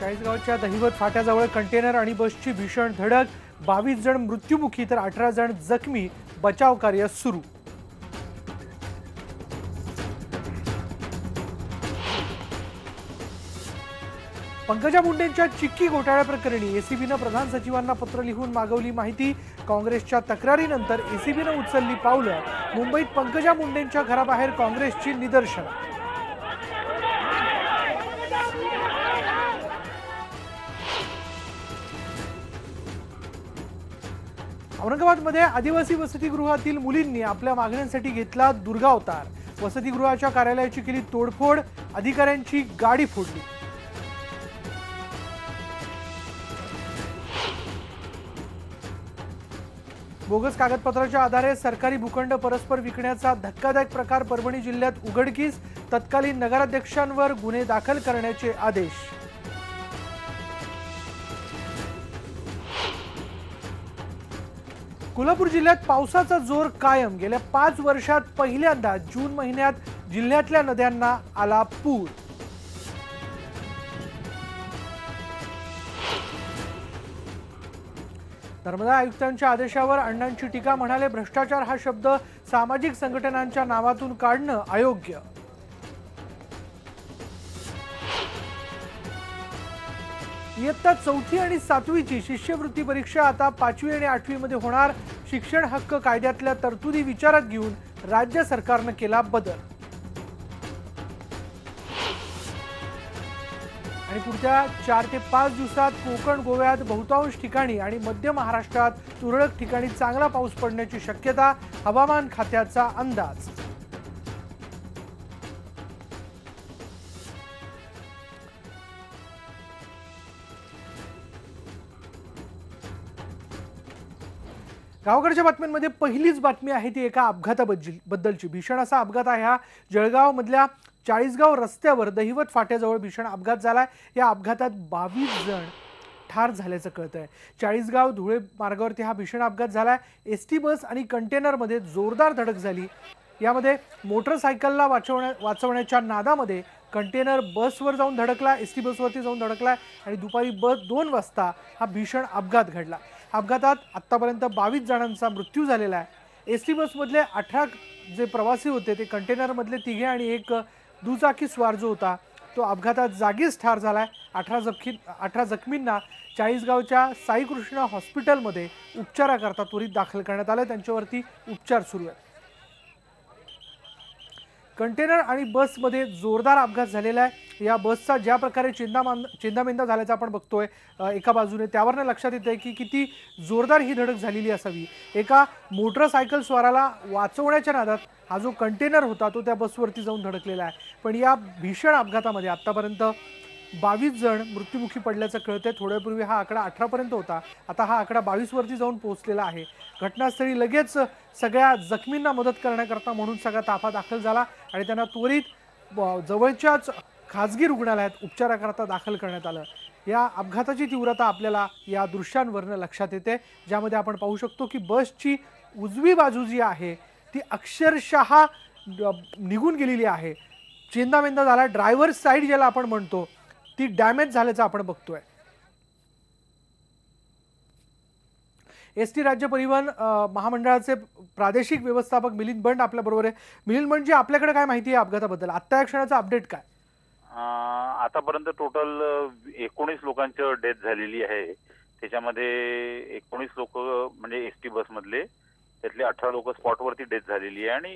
चाळीसगावच्या दहिवत फाट्याजवळ कंटेनर आणि बसची भीषण धडक, 22 जण मृत्युमुखी तर 18 जण जखमी, बचाव कार्य सुरू. पंकजा मुंडेंच्या चिक्की घोटाळ्या प्रकरणी एसीबीनं प्रधान सचिवांना पत्र लिहून मागवली माहिती. काँग्रेसच्या तक्रारीनंतर एसीबीनं उचलली पावलं. मुंबईत पंकजा मुंडेंच्या घराबाहेर काँग्रेसची निदर्शनं. औरंगाबादमध्ये आदिवासी वसतिगृहातील मुलींनी आपल्या मागण्यांसाठी घेतला दुर्गावतार. वसतिगृहाच्या कार्यालयाची केली तोडफोड, अधिकाऱ्यांची गाडी फोडली. बोगस कागदपत्राच्या आधारे सरकारी भूखंड परस्पर विकण्याचा धक्कादायक प्रकार परभणी जिल्ह्यात उघडकीस. तत्कालीन नगराध्यक्षांवर गुन्हे दाखल करण्याचे आदेश. कोल्हापूर जिल्ह्यात पावसाचा जोर कायम. गेल्या 5 वर्षात पहिल्यांदा जून महिन्यात जिल्ह्यातल्या नद्यांना आला पूर. नर्मदा आयुक्तांच्या आदेशावर अण्णांची टीका. म्हणाले, भ्रष्टाचार हा शब्द सामाजिक संघटनांच्या नावातून काढणं अयोग्य. इयत्ता 4थी आणि 7वीची शिष्यवृत्ती परीक्षा आता 5वी आणि 8वी मध्ये होणार. शिक्षण हक्क कायद्यातल्या तरतुदी विचारात घेऊन राज्य सरकारनं केला बदल. आणि पुढच्या 4 ते 5 दिवसात कोकण, गोव्यात बहुतांश ठिकाणी आणि मध्य महाराष्ट्रात तुरळक ठिकाणी चांगला पाऊस पडण्याची शक्यता. हवामान खात्याचा अंदाज. गावाकडच्या बातम्यांमध्ये पहिलीच बातमी आहे ती एका अपघाताबद्दलची. भीषण असा अपघात आहे हा. जळगाव मधल्या चाळीसगाव रस्त्यावर दहिवत फाट्याजवळ भीषण अपघात झालाय. या अपघातात 22 जण ठार झाल्याचं कळतंय. चाळीसगाव धुळे मार्गावरती हा भीषण अपघात झालाय. एसटी बस आणि कंटेनरमध्ये जोरदार धडक झाली. यामध्ये मोटरसायकलला वाचवण्याच्या नादामध्ये कंटेनर बसवर जाऊन धडकला, एसटी बसवरती जाऊन धडकला आणि दुपारी 2 वाजता हा भीषण अपघात घडला. अपघातात आतापर्यंत 22 जणांचा मृत्यू झालेला आहे. एसटी बसमधले 18 जे प्रवासी होते ते कंटेनरमधले 3 आणि एक दुचाकी स्वार जो होता तो अपघातात जागीच ठार झालाय. 18 जखमींना चाळीसगावच्या साईकृष्ण हॉस्पिटलमध्ये उपचाराकरता त्वरित दाखल करण्यात आले. त्यांच्यावरती उपचार सुरू आहेत. कंटेनर आणि बसमध्ये जोरदार अपघात झालेला आहे. या बसचा ज्या प्रकारे चेंदामेंदा झाल्याचा आपण बघतोय एका बाजूने, त्यावरनं लक्षात येतंय की किती जोरदार ही धडक झालेली असावी. एका मोटरसायकल स्वाराला वाचवण्याच्या नादात हा जो कंटेनर होता तो त्या बसवरती जाऊन धडकलेला आहे. पण या भीषण अपघातामध्ये आतापर्यंत 22 जण मृत्युमुखी पडल्याचं कळतंय. थोड्यापूर्वी हा आकडा 18 पर्यंत होता. आता हा आकडा 22 वरती जाऊन पोहोचलेला आहे. घटनास्थळी लगेच सगळ्या जखमींना मदत करण्याकरता म्हणून सगळा ताफा दाखल झाला आणि त्यांना त्वरित जवळच्याच खाजगी रुग्णालयात उपचाराकरता दाखल करण्यात आलं. या अपघाताची तीव्रता आपल्याला या दृश्यांवरनं लक्षात येते, ज्यामध्ये आपण पाहू शकतो की बसची उजवी बाजू जी आहे ती अक्षरशः निघून गेलेली आहे. चेंदामेंदा झाला. ड्रायव्हर साईड ज्याला आपण म्हणतो ती डॅमेज झाल्याचं आपण बघतोय. एसटी राज्य परिवहन महामंडळाचे प्रादेशिक व्यवस्थापक मिलिंद बंड आपल्या बरोबर आहे. मिलिंद बंड जी, आपल्याकडे काय माहिती आहे अपघाताबद्दल? आता या क्षणाचा अपडेट काय? आतापर्यंत टोटल 19 लोकांची डेथ झालेली आहे. त्याच्यामध्ये 19 लोक म्हणजे एसटी बस मधले, त्यातले 18 लोक स्पॉटवरती डेथ झालेली आहे आणि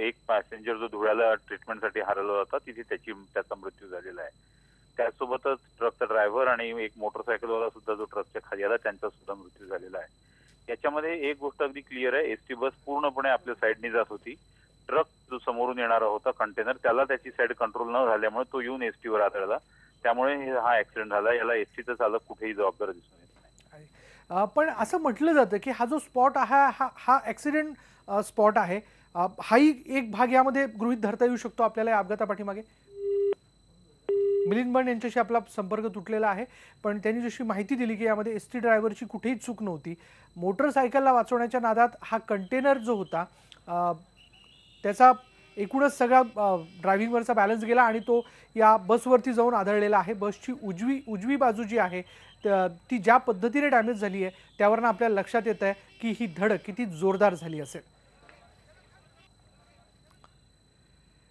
एक पॅसेंजर जो धुळ्याला ट्रीटमेंटसाठी हरवला होता तिथे त्याचा मृत्यू झालेला आहे. त्यासोबतच ट्रकचा ड्रायव्हर आणि एक मोटरसायकलवाला सुद्धा जो ट्रकच्या खाली आला त्यांचा सुद्धा मृत्यू झालेला आहे. याच्यामध्ये एक गोष्ट अगदी क्लिअर आहे, एसटी बस पूर्णपणे आपल्या साईडने जात होती. ट्रक जो समोरून येणारा होता कंटेनर, त्याला त्याची साईड कंट्रोल न झाल्यामुळे तो येऊन एसटीवर आदळला. त्यामुळे हा ऍक्सिडेंट झाला. याला एसटीचा चालक कुठेही जबाबदार दिसून येत नाही. पण असं म्हटलं जातं की हा जो स्पॉट आहे हा ऍक्सिडेंट स्पॉट आहे. हाही एक भाग यामध्ये गृहीत धरता येऊ शकतो आपल्याला या अपघातापाठीमागे. मिलिंद बंड यांच्याशी आपला संपर्क तुटलेला आहे, पण त्यांनी जशी माहिती दिली की यामध्ये एसटी ड्रायव्हरची कुठेही चूक नव्हती. मोटरसायकलला वाचवण्याच्या नादात हा कंटेनर जो होता त्याचा एकूणच सगळा ड्रायव्हिंगवरचा बॅलन्स गेला आणि तो या बसवरती जाऊन आदळलेला आहे। बसची उजवी बाजू जी आहे ती ज्या पद्धतीने डॅमेज झाली आहे त्यावरून आपल्याला लक्षात येत आहे की ही धडक किती जोरदार झाली असेल।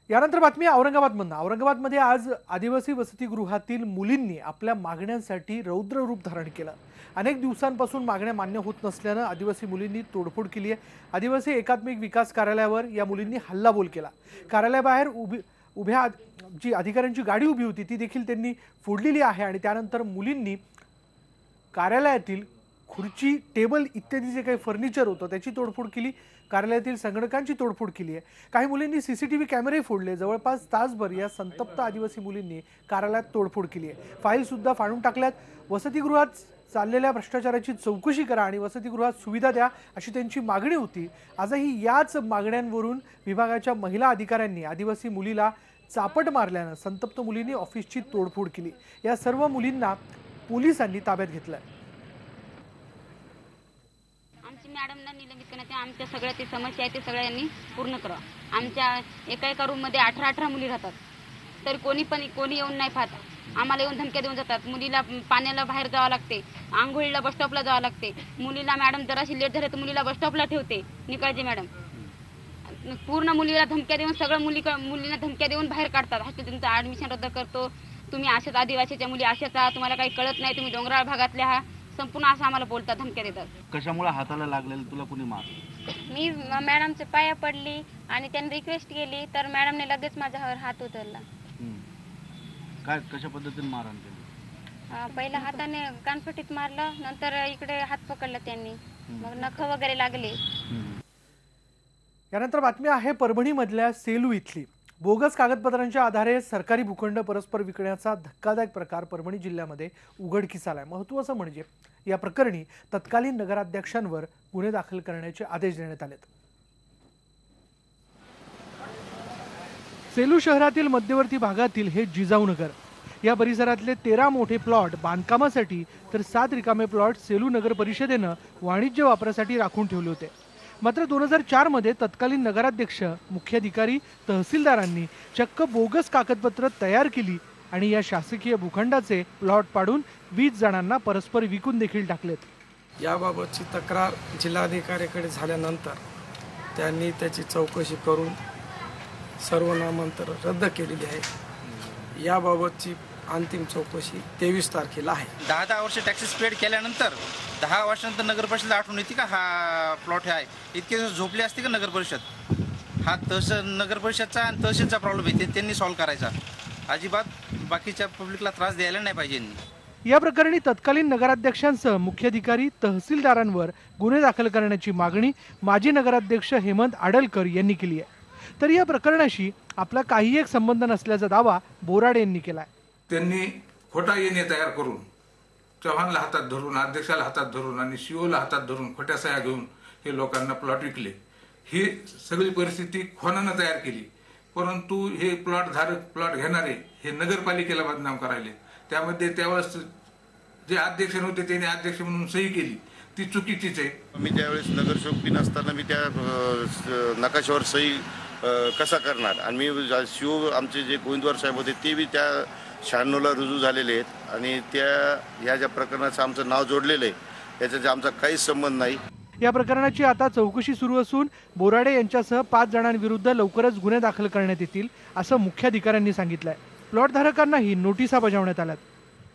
यानंतर बातमी औरंगाबादमधून। औरंगाबादमध्ये आज आदिवासी वसतिगृहातील मुलींनी आपल्या मागण्यांसाठी रौद्र रूप धारण केलं। अनेक दिवसांपासून मागण्या मान्य होत नसल्यानं आदिवासी मुलींनी तोडफोड केली आहे। आदिवासी एकात्मिक विकास कार्यालयावर या मुलींनी हल्लाबोल केला। कार्यालयाबाहेर उभ्या जी अधिकाऱ्यांची गाडी उभी होती ती देखील त्यांनी फोडलेली आहे आणि त्यानंतर मुलींनी कार्यालयातील खुर्ची, टेबल इत्यादी जे काही फर्निचर होतं त्याची तोडफोड केली। कार्यालयातील संगणकांची तोडफोड केली आहे। काही मुलींनी सीसीटीव्ही कॅमेरे फोडले। जवळपास तासभर या संतप्त आदिवासी मुलींनी कार्यालयात तोडफोड केली आहे। फाईल सुद्धा फाडून टाकल्यात। वसतिगृहात चाललेल्या भ्रष्टाचाराची चौकशी करा आणि वसतिगृहात सुविधा द्या अशी त्यांची मागणी होती। आजही याच मागण्यांवरून विभागाच्या महिला अधिकाऱ्यांनी आदिवासी मुलीला चापट मारल्यानं संतप्त मुलींनी ऑफिसची तोडफोड केली। या सर्व मुलींना पोलिसांनी ताब्यात घेतलंय। मॅडमना निलंबित करण्यात आमच्या सगळ्या ते समस्या आहे ते सगळ्यांनी पूर्ण करा। आमच्या एका रूम मध्ये 18 मुली राहतात तर कोणी येऊन नाही पाहत। आम्हाला येऊन धमक्या देऊन जातात। मुलीला पाण्याला बाहेर जावं लागते, आंघोळीला बस स्टॉपला जावं लागते। मुलीला मॅडम जराशी लेट झाली तर मुलीला बस स्टॉपला ठेवते निकाळजी मॅडम। पूर्ण मुलीला धमक्या देऊन सगळं मुलींना धमक्या देऊन बाहेर काढतात। हॉस्टेल तुमचं ऍडमिशन रद्द करतो, तुम्ही अशाच आदिवासीच्या मुली अशाच आहात, तुम्हाला काही कळत नाही, तुम्ही डोंगराळ भागातल्या आहात, संपूर्ण असं आम्हाला बोलतात, धमक्या देतात। कशामुळे हाताला लागलेलं तुला कोणी मार? मी मॅडमच्या पाया पडली आणि त्यांनी रिक्वेस्ट केली तर मॅडमने लगेच माझ्यावर हात उचलला। काय कशा पद्धतीने मारहाण केली? पहिला हाताने कानफटीत मारलं, नंतर इकडे हात पकडला त्यांनी, मग नख वगैरे लागले। यानंतर बातमी आहे परभणीमधल्या सेलू इथली। बोगस कागदपत्रांच्या आधारे सरकारी भूखंड परस्पर विकण्याचा धक्कादायक प्रकार परभणी जिल्ह्यामध्ये उघडकीस आलाय। महत्त्वाचं म्हणजे या प्रकरणी तत्कालीन नगराध्यक्षांवर गुन्हे दाखल करण्याचे आदेश देण्यात आलेत। सेलू शहरातील मध्यवर्ती भागातील हे जिजाऊ नगर। या परिसरातले 13 मोठे प्लॉट बांधकामासाठी तर 7 रिकामे प्लॉट सेलू नगर परिषदेनं वाणिज्य वापरासाठी राखून ठेवले होते। मात्र 2004 मध्ये तत्कालीन नगराध्यक्ष, मुख्याधिकारी, तहसीलदारांनी चक्क बोगस कागदपत्र तयार केली आणि या शासकीय भूखंडाचे प्लॉट पाडून 20 जणांना परस्पर विकून देखील टाकलेत। याबाबतची तक्रार जिल्हाधिकाऱ्याकडे झाल्यानंतर त्यांनी त्याची चौकशी करून सर्व नामांतर रद्द केलेली आहे। याबाबतची अंतिम चौकशी 23 तारखेला आहे। 10 वर्ष टॅक्सेस पेड केल्यानंतर 10 वर्षानंतर नगर परिषद आठवण येते का हा प्लॉट आहे? इतके दिवस झोपले असते का नगर परिषद? हा नगर परिषदचा आणि तहसीलचा प्रॉब्लेम आहे, ते त्यांनी सॉल्व्ह करायचा। अजिबात बाकीच्या पब्लिकला त्रास द्यायला नाही पाहिजे। या प्रकरणी तत्कालीन नगराध्यक्षांसह मुख्याधिकारी, तहसीलदारांवर गुन्हे दाखल करण्याची मागणी माजी नगराध्यक्ष हेमंत आडलकर यांनी केली आहे। तर या प्रकरणाशी आपला काही एक संबंध नसल्याचा दावा बोराडे यांनी केलाय। त्यांनी खोटा येणे तयार करून चव्हाणला हातात धरून, अध्यक्षाला हातात धरून आणि सीओला हातात धरून खोट्या सह्या घेऊन हे लोकांना प्लॉट विकले। ही सगळी परिस्थिती खोनानं तयार केली, परंतु हे प्लॉट धारक, प्लॉट घेणारे हे नगरपालिकेला बदनाम करायले। त्यामध्ये त्यावेळेस जे अध्यक्ष होते त्यांनी अध्यक्ष म्हणून सही केली, ती चुकीचीच आहे। मी त्यावेळेस नगरसेवक बी नसताना मी त्या नकाशावर सही कसा करणार? आणि मी शिव आमचे जे गोविंदवार साहेब होते ते बी त्या 96ला रुजू झालेले आहेत आणि ह्या ज्या प्रकरणाचं आमचं नाव जोडलेलं आहे याच्याचा आमचा काहीच संबंध नाही। या प्रकरणाची आता चौकशी सुरू असून बोराडे यांच्यासह 5 जणांविरुद्ध लवकरच गुन्हे दाखल करण्यात येतील असं मुख्याधिकाऱ्यांनी सांगितलंय। प्लॉट धारकांनाही नोटिसा बजावण्यात आल्यात।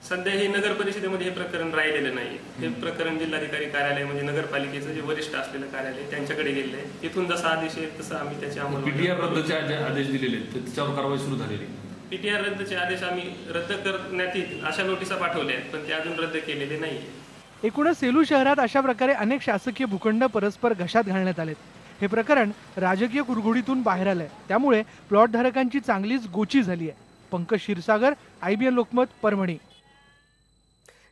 सध्या हे नगर परिषदेमध्ये हे प्रकरण राहिलेलं नाही। हे प्रकरण जिल्हाधिकारी कार्यालय म्हणजे नगरपालिकेचं जे वरिष्ठ असलेलं कार्यालय त्यांच्याकडे गेलेलं आहे। इथून जसा आदेश येईल तसं आम्ही त्याची अंमलबजावणी पीटीआर रद्दचे आदेश दिलेले आहेत, त्याच्यावर कारवाई सुरू झालेली आहे। पीटीआर रद्दचे आदेश आम्ही रद्द करण्यात येतील अशा नोटिसा पाठवल्या आहेत, पण ते अजून रद्द केलेले नाहीये। एकूणच सेलू शहरात अशा प्रकारे अनेक शासकीय भूखंड परस्पर घशात घालण्यात आलेत। हे प्रकरण राजकीय कुरघोडीतून बाहेर आलंय, त्यामुळे प्लॉट धारकांची चांगलीच गोची झाली आहे। पंकज क्षीरसागर, IBN लोकमत, परभणी।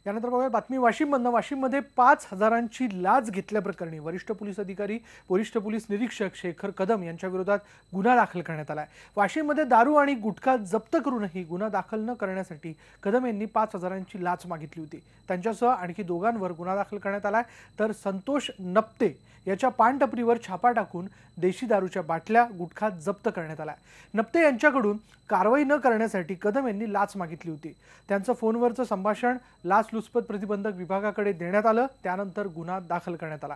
यानंतर बघूया बातमी वाशिममधनं. वाशिममध्ये 5,000ची लाच घेतल्याप्रकरणी वरिष्ठ पोलीस निरीक्षक शेखर कदम यांच्या विरोधात गुन्हा दाखल करण्यात आला आहे. वाशिममध्ये दारू आणि गुटखा जप्त करूनही गुन्हा दाखल न करण्यासाठी कदम यांनी 5,000ची लाच मागितली होती. त्यांच्यासह आणखी दोघांवर गुन्हा दाखल करण्यात आला आहे. तर संतोष नप्ते याच्या पानटपरीवर छापा टाकून देशी दारूच्या बाटल्या गुटखा जप्त करण्यात आला. नप्ते यांच्याकडून कारवाई न करण्यासाठी कदम यांनी लाच मागितली होती. त्यांचं फोनवरचं संभाषण लाचलुचपत प्रतिबंधक विभागाकडे देण्यात आलं. त्यानंतर गुन्हा दाखल करण्यात आला.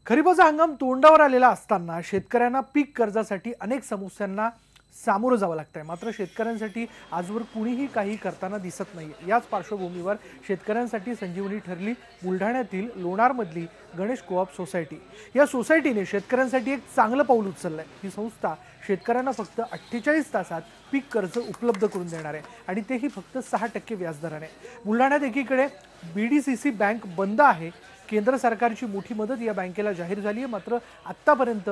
खरीपाचा हंगाम तोंडावर आलेला असताना शेतकऱ्यांना पीक कर्जासाठी अनेक समस्यांना सामोरं जावं लागतंय. मात्र शेतकऱ्यांसाठी आजवर कुणीही काही करताना दिसत नाही. याच पार्श्वभूमीवर शेतकऱ्यांसाठी संजीवनी ठरली बुलढाण्यातील लोणारमधली गणेश कोऑप सोसायटी. या सोसायटीने शेतकऱ्यांसाठी एक चांगलं पाऊल उचललंय. ही संस्था शेतकऱ्यांना फक्त 48 तासात पीक कर्ज उपलब्ध करून देणार आहे आणि तेही फक्त 6% व्याजदराने. बुलढाण्यात एकीकडे BDCC बँक बंद आहे. केंद्र सरकारची मोठी मदत या बँकेला जाहीर झाली आहे. मात्र आत्तापर्यंत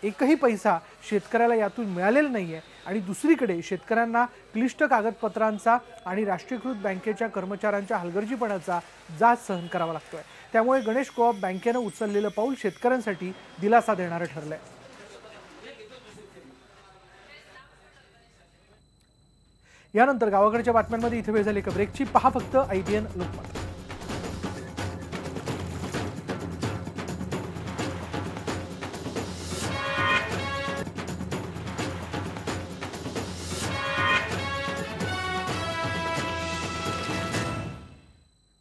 एकही पैसा शेतकऱ्याला यातून मिळालेला नाहीये. आणि दुसरीकडे शेतकऱ्यांना क्लिष्ट कागदपत्रांचा आणि राष्ट्रीयकृत बँकेच्या कर्मचाऱ्यांच्या हलगर्जीपणाचा जाच सहन करावा लागतोय. त्यामुळे गणेश कोऑप बँकेनं उचललेलं पाऊल शेतकऱ्यांसाठी दिलासा देणारं ठरलंय. यानंतर गावाकडच्या बातम्यांमध्ये इथे वेळ झाली एका ब्रेकची. पहा फक्त IBN लोकमत.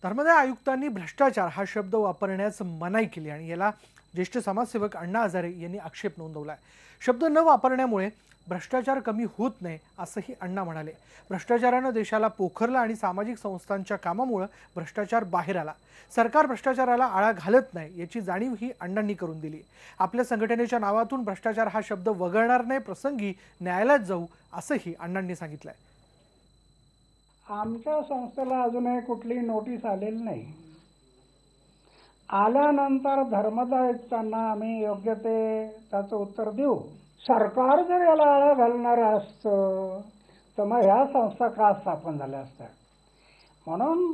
धर्मादाय आयुक्तांनी भ्रष्टाचार हा शब्द वापरण्यास मनाई केली आणि याला ज्येष्ठ समाजसेवक अण्णा हजारे यांनी आक्षेप नोंदवलाय. शब्द न वापरण्यामुळे भ्रष्टाचार कमी होत नाही असंही अण्णा म्हणाले. भ्रष्टाचारानं देशाला पोखरलं आणि सामाजिक संस्थांच्या कामामुळे भ्रष्टाचार बाहेर आला. सरकार भ्रष्टाचाराला आळा घालत नाही याची जाणीव ही अण्णांनी करून दिली. आपल्या संघटनेच्या नावातून भ्रष्टाचार हा शब्द वगळणार नाही, प्रसंगी न्यायालयात जाऊ असंही अण्णांनी सांगितलंय. आमच्या संस्थेला अजूनही कुठली नोटीस आलेली नाही. आल्यानंतर धर्मदायुक्तांना आम्ही योग्य ते त्याचं उत्तर देऊ. सरकार जर याला आळा घालणार असतं तर मग ह्या संस्था का स्थापन झाल्या असत्या. म्हणून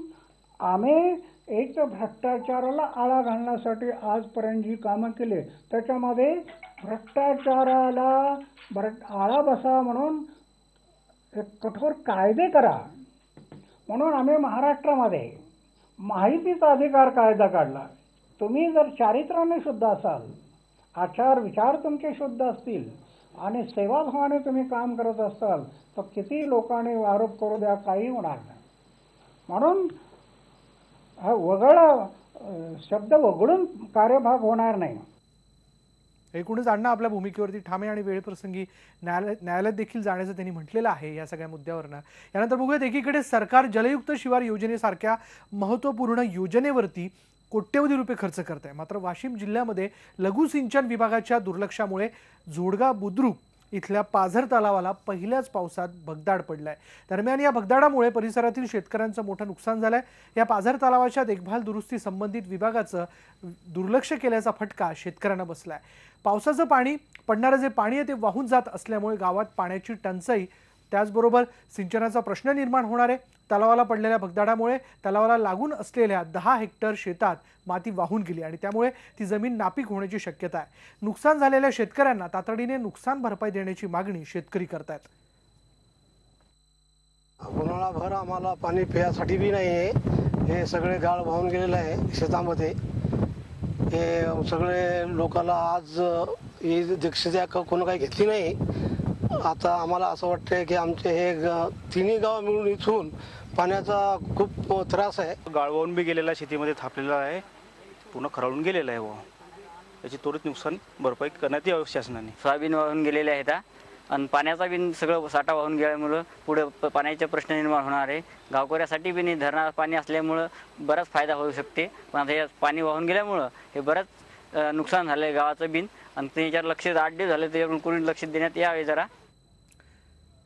आम्ही एक तर भ्रष्टाचाराला आळा घालण्यासाठी आजपर्यंत जी कामं केली त्याच्यामध्ये भ्रष्टाचाराला आळा बसा म्हणून एक कठोर कायदे करा म्हणून आम्ही महाराष्ट्रामध्ये माहितीचा अधिकार कायदा काढला. तुम्ही जर चारित्र्याने शुद्ध असाल, आचार विचार तुमचे शुद्ध असतील आणि सेवाभावाने तुम्ही काम करत असाल तर किती लोकांनी आरोप करू द्या, काही होणार नाही. म्हणून हा शब्द वगळून कार्यभाग होणार नाही. एकूणच अण्णा आपल्या भूमिकेवरती ठामे आणि वेळप्रसंगी न्यायालयात देखील जाण्याचं त्यांनी म्हटलेलं आहे या सगळ्या मुद्द्यावरनं. यानंतर बघूयात एकीकडे सरकार जलयुक्त शिवार योजनेसारख्या महत्त्वपूर्ण योजनेवरती कोट्यवधी रुपये खर्च करत आहे. मात्र वाशिम जिल्ह्यामध्ये लघु सिंचन विभागाच्या दुर्लक्षामुळे जोडगा बुद्रुक इथल्या पाझर तलावाला पहिल्याच पावसात भगदाड पडलाय. दरम्यान या भगदाडामुळे परिसरातील शेतकऱ्यांचं मोठं नुकसान झालंय. या पाझर तलावाच्या देखभाल दुरुस्ती संबंधित विभागाचं दुर्लक्ष केल्याचा फटका शेतकऱ्यांना बसलाय. पावसाचं पाणी पडणारं जे पाणी आहे ते वाहून जात असल्यामुळे गावात पाण्याची टंचाई त्याचबरोबर सिंचनाचा प्रश्न निर्माण होणार आहे. तलावाला पडलेल्या भगदाडामुळे तलावाला लागून असलेल्या 10 हेक्टर शेतात माती वाहून गेली आणि त्यामुळे ती जमीन नापीक होण्याची शक्यता आहे. नुकसान झालेल्या शेतकऱ्यांना तातडीने नुकसान भरपाई देण्याची मागणी शेतकरी करतायत. उन्हाळाभर आम्हाला पाणी पिण्यासाठी बी नाही आहे. हे सगळे गाळ वाहून गेलेलं आहे शेतामध्ये. हे सगळे लोकांना आज दक्षता कोण काही घेतली नाही. आता आम्हाला असं वाटतंय की आमचे हे तिन्ही गाव मिळून इथून पाण्याचा खूप त्रास आहे. गाळ वाहून बी गेलेला शेतीमध्ये थापलेला आहे, पूर्ण खराळून गेलेला आहे. याची त्वरित नुकसान भरपाई करण्यात यावी शासनाने. सोयाबीन वाहून गेलेले आहेत आणि पाण्याचा बी सगळं साठा वाहून गेल्यामुळं पुढे पाण्याचे प्रश्न निर्माण होणार आहे. गावकऱ्यासाठी बी धरणात पाणी असल्यामुळं बराच फायदा होऊ शकते. पण आता हे पाणी वाहून गेल्यामुळं हे बरंच नुकसान झालं आहे गावाचं बिन. आणि त्याच्यावर लक्ष 8 दिवस झाले त्याच्याकडून कोणी लक्ष देण्यात यावे जरा.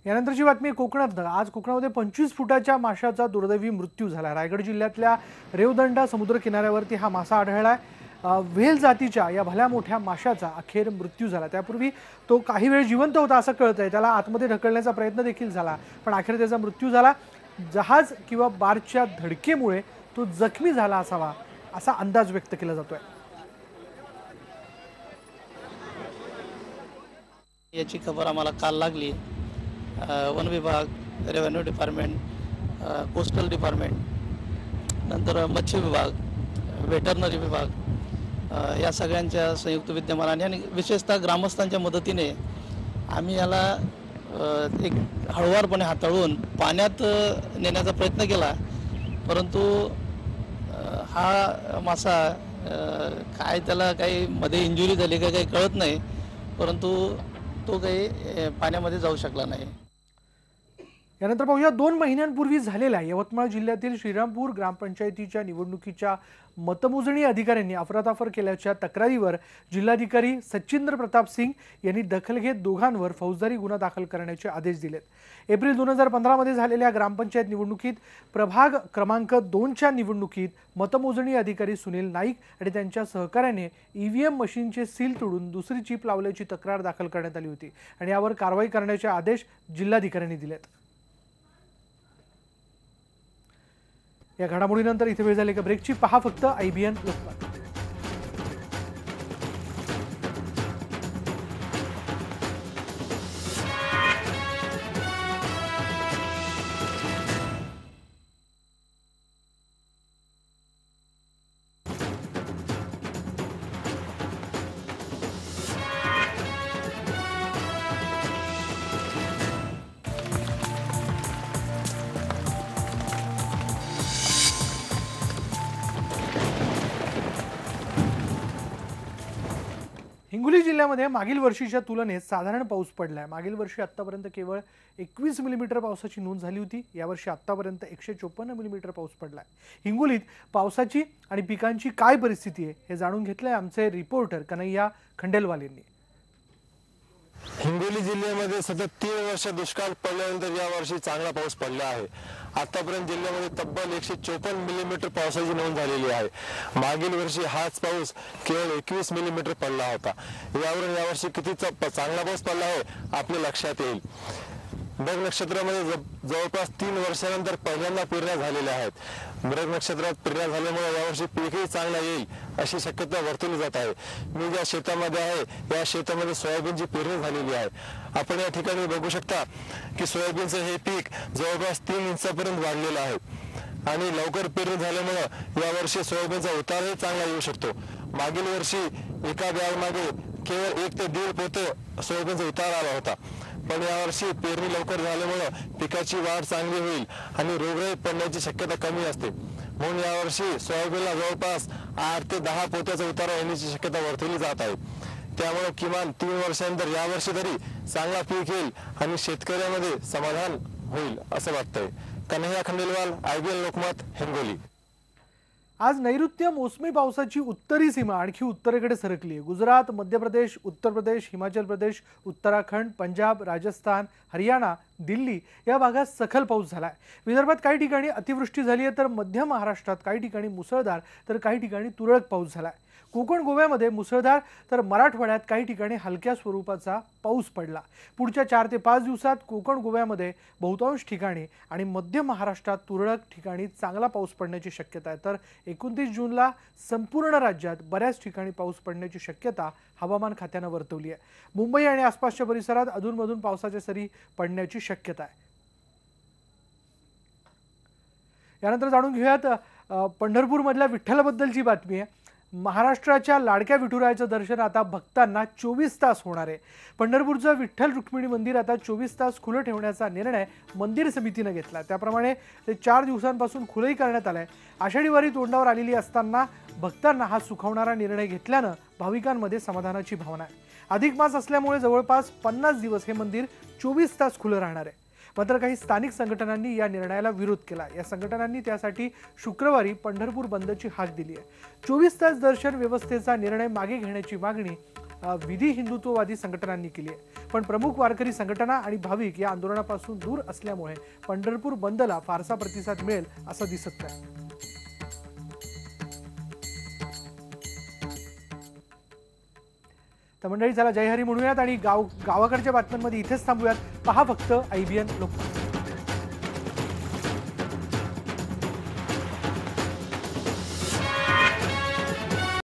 यानंतरची बातमी कोकणात. आज कोकणामध्ये 25 फुटाच्या माशाचा दुर्दैवी मृत्यू झाला. रायगड जिल्ह्यातल्या रेवदंडा समुद्र किनाऱ्यावरती हा मासा आढळलाय. व्हेल जातीच्या या भल्या मोठ्या माशाचा अखेर मृत्यू झाला। त्यापूर्वी तो काही वेळ जिवंत होता असं कळतंय, त्याला आतमध्ये ढकलण्याचा प्रयत्न देखील झाला, पण अखेर त्याचा मृत्यू झाला। जहाज किंवा बारच्या धडकेमुळे तो जखमी झाला असावा असा अंदाज व्यक्त केला जातोय। याची खबर आम्हाला काल लागली। वन विभाग, रेव्हेन्यू डिपार्टमेंट, कोस्टल डिपार्टमेंट, नंतर मत्स्य विभाग, वेटरनरी विभाग या सगळ्यांच्या संयुक्त विद्यमानाने आणि विशेषतः ग्रामस्थांच्या मदतीने आम्ही याला एक हळूवारपणे हाताळून पाण्यात नेण्याचा प्रयत्न केला, परंतु हा मासा काय त्याला काही मध्ये इंजुरी झाली का काही कळत नाही, परंतु तो काही पाण्यामध्ये जाऊ शकला नाही। यानंतर पाहूया 2 महिन्यांपूर्वी झालेल्या यवतमाळ जिल्ह्यातील श्रीरामपूर ग्रामपंचायतीच्या निवडणुकीच्या मतमोजणी अधिकाऱ्यांनी अफरातफर केल्याच्या तक्रारीवर जिल्हाधिकारी सचिंद्र प्रताप सिंग यांनी दखल घेत दोघांवर फौजदारी गुन्हा दाखल करण्याचे आदेश दिलेत। एप्रिल 2015 मध्ये झालेल्या ग्रामपंचायत निवडणुकीत प्रभाग क्रमांक 2च्या निवडणुकीत मतमोजणी अधिकारी सुनील नाईक आणि त्यांच्या सहकाऱ्याने ईव्हीएम मशीनचे सील तोडून दुसरी चिप लावल्याची तक्रार दाखल करण्यात आली होती आणि यावर कारवाई करण्याचे आदेश जिल्हाधिकाऱ्यांनी दिलेत। या घडामोडीनंतर इथे वेळ झाली का ब्रेकची, पहा फक्त IBN लोकमत। हिंगोली जिल्ह्यामध्ये मागील वर्षीच्या तुलनेत साधारण पाऊस पडलाय। मागील वर्षी आतापर्यंत केवळ 21 मिलीमीटर पावसाची नोंद झाली होती। यावर्षी आतापर्यंत 154 मिलीमीटर पाऊस पडलाय। हिंगोलीत पावसाची आणि पिकांची काय परिस्थिती आहे हे जाणून घेतलंय आमचे रिपोर्टर कन्हैया खंडेलवाल यांनी। हिंगोली जिल्ह्यामध्ये सतत 3 वर्ष दुष्काळ पडल्यानंतर यावर्षी चांगला पाऊस पडला आहे। आतापर्यंत जिल्ह्यामध्ये तब्बल 154 मिलीमीटर पावसाची नोंद झालेली आहे। मागील वर्षी हाच पाऊस केवळ 21 मिलीमीटर पडला होता। यावरून यावर्षी किती चांगला पाऊस पडला आहे आपल्या लक्षात येईल। मृग नक्षत्रामध्ये जवळपास 3 वर्षानंतर पहिल्यांदा पेरण्या झालेल्या आहेत। मृग नक्षत्रात पेरण्या झाल्यामुळे यावर्षी पीकही चांगला येईल अशी शक्यता वर्तवली जात आहे। मी ज्या शेतामध्ये आहे या शेतामध्ये सोयाबीनची पेरणी झालेली आहे। आपण या ठिकाणी बघू शकता की सोयाबीनचं हे पीक जवळपास 3 इंचापर्यंत वाढलेलं आहे आणि लवकर पेरणी झाल्यामुळे यावर्षी सोयाबीनचा उतारही चांगला येऊ शकतो। मागील वर्षी एका बॅग मागे केवळ 1 ते 1.5 पोते सोयाबीनचा उतार आला होता, पण यावर्षी पेरणी लवकर झाल्यामुळे पिकाची वाढ चांगली होईल आणि रोगराई पडण्याची शक्यता कमी असते। म्हणून यावर्षी सोयाबीनला जवळपास 8 ते 10 पोत्याचा उतारा येण्याची शक्यता वर्तवली जात आहे। त्यामुळे किमान 3 वर्षानंतर यावर्षी तरी चांगला पीक येईल आणि शेतकऱ्यांमध्ये समाधान होईल असं वाटतंय। कन्हैया खंडेलवाल, IBN लोकमत, हिंगोली। आज नैऋत्य मोसमी पावसाची उत्तरी सीमा आणखी उत्तरेकडे सरकली आहे। गुजरात, मध्य प्रदेश, उत्तर प्रदेश, हिमाचल प्रदेश, उत्तराखंड, पंजाब, राजस्थान, हरियाणा, दिल्ली या भागात सखल पाऊस झालाय। विदर्भात काही ठिकाणी अतिवृष्टी झाली आहे, तर मध्य महाराष्ट्रात काही ठिकाणी मुसळधार तर काही ठिकाणी तुरळक पाऊस झालाय। कोकण गोव्यामध्ये मुसळधार तर मराठवाड्यात काही ठिकाणी हलक्या स्वरूपाचा पाऊस पडला। पुढच्या 4 ते 5 दिवसात कोकण गोव्यामध्ये बहुतांश ठिकाणी आणि मध्य महाराष्ट्रात तुरळक ठिकाणी चांगला पाऊस पडण्याची शक्यता आहे, तर 29 जूनला संपूर्ण राज्यात बऱ्याच ठिकाणी पाऊस पडण्याची शक्यता हवामान खात्यानं वर्तवली आहे। मुंबई आणि आसपासच्या परिसरात अधूनमधून पावसाच्या सरी पडण्याची शक्यता आहे। यानंतर जाणून घेऊयात पंढरपूरमधल्या विठ्ठलाबद्दलची बातमी आहे। महाराष्ट्राच्या लाडक्या विठुरायाचं दर्शन आता भक्तांना 24 तास होणार आहे। पंढरपूरचं विठ्ठल रुक्मिणी मंदिर आता 24 तास खुलं ठेवण्याचा निर्णय मंदिर समितीने घेतला। त्याप्रमाणे ते 4 दिवसांपासून खुलंही करण्यात आलंय। आषाढी वारी तोंडावर आलेली असताना भक्तांना हा सुखावणारा निर्णय घेतल्यानं भाविकांमध्ये समाधानाची भावना आहे। अधिक मास असल्यामुळे जवळपास 50 दिवस हे मंदिर 24 तास खुलं राहणार आहे। मात्र काही स्थानिक संघटनांनी या निर्णयाला विरोध केला। या संघटनांनी त्यासाठी शुक्रवारी पंढरपूर बंदची हाक दिली आहे। 24 तास दर्शन व्यवस्थेचा निर्णय मागे घेण्याची मागणी विधी हिंदुत्ववादी संघटनांनी केली आहे, पण प्रमुख वारकरी संघटना आणि भाविक या आंदोलनापासून दूर असल्यामुळे पंढरपूर बंदला फारसा प्रतिसाद मिळेल असं दिसत नाही। तर मंडळी चला जय हरी म्हणूयात आणि गावाकडच्या बातम्यांमध्ये इथेच थांबूयात. पहा फक्त IBN लोकमत.